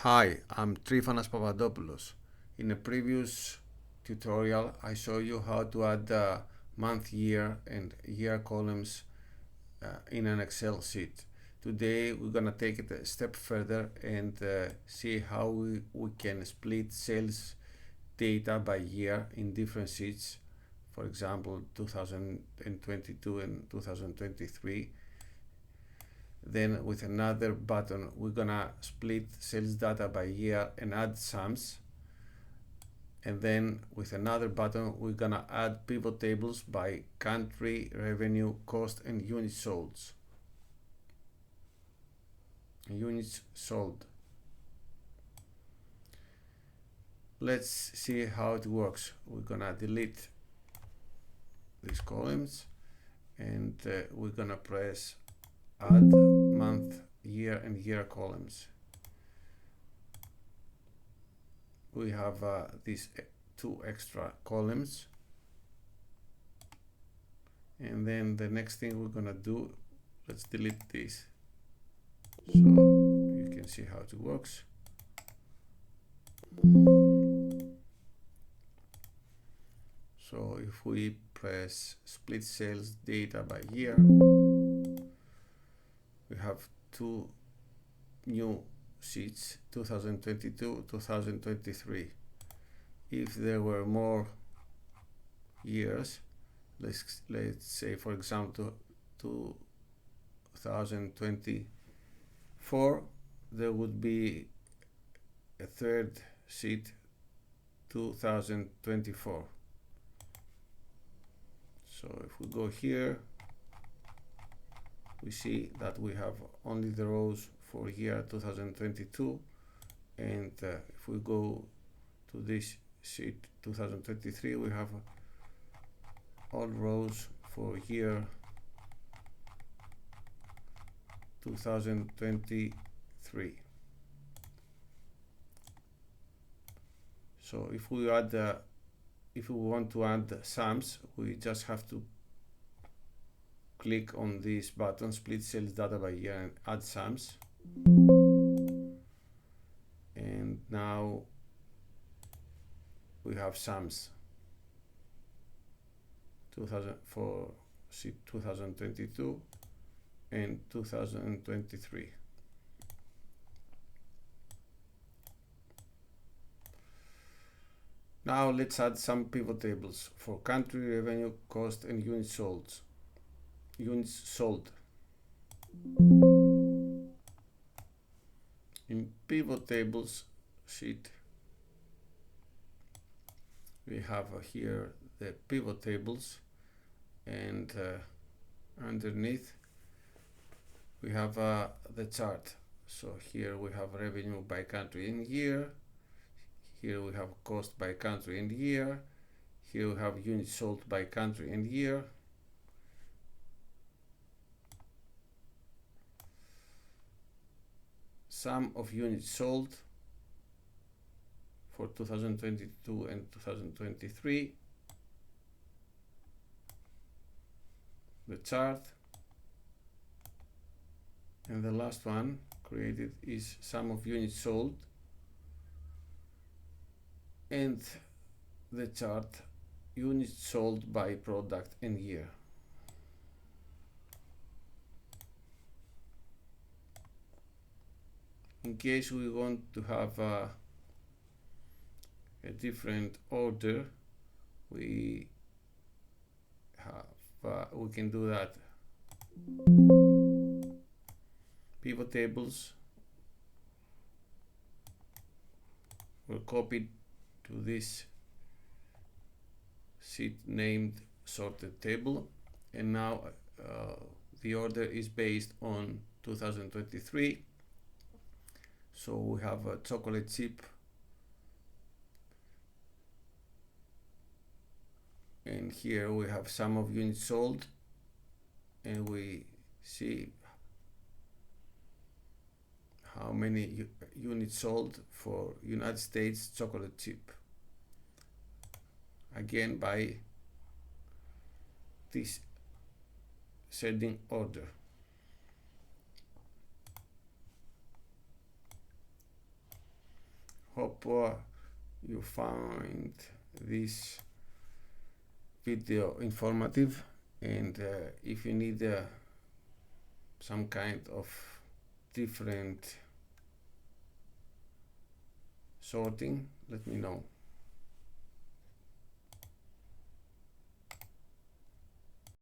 Hi, I'm Trifanas Papadopoulos. In a previous tutorial, I showed you how to add month, year, and year columns in an Excel sheet. Today, we're gonna take it a step further and see how we can split sales data by year in different sheets. For example, 2022 and 2023. Then with another button, we're gonna split sales data by year and add sums. And then with another button, we're gonna add pivot tables by country, revenue, cost, and units sold. Let's see how it works. We're gonna delete these columns and we're gonna press add month, year, and year columns. We have these two extra columns, and then the next thing we're gonna do, let's delete this so you can see how it works. So if we press split sales data by year, we have two new sheets, 2022, 2023. If there were more years, let's say for example 2024, there would be a third sheet, 2024. So if we go here, we see that we have only the rows for year 2022, and if we go to this sheet 2023, we have all rows for year 2023. So if we want to add sums, we just have to click on this button, split sales data by year, and add sums. And now we have sums for sheet 2022 and 2023. Now let's add some pivot tables for country, revenue, cost, and units sold. In pivot tables sheet, we have here the pivot tables, and underneath we have the chart. So here we have revenue by country and year. Here we have cost by country and year. Here we have units sold by country and year. Sum of units sold for 2022 and 2023. The chart. And the last one created is sum of units sold and the chart units sold by product and year. In case we want to have a different order, we can do that. Pivot tables were copied to this sheet named sorted table, and now the order is based on 2023. So we have a chocolate chip, and here we have sum of units sold, and we see how many units sold for United States chocolate chip, again by this setting order. Hope you find this video informative, and if you need some kind of different sorting, let me know.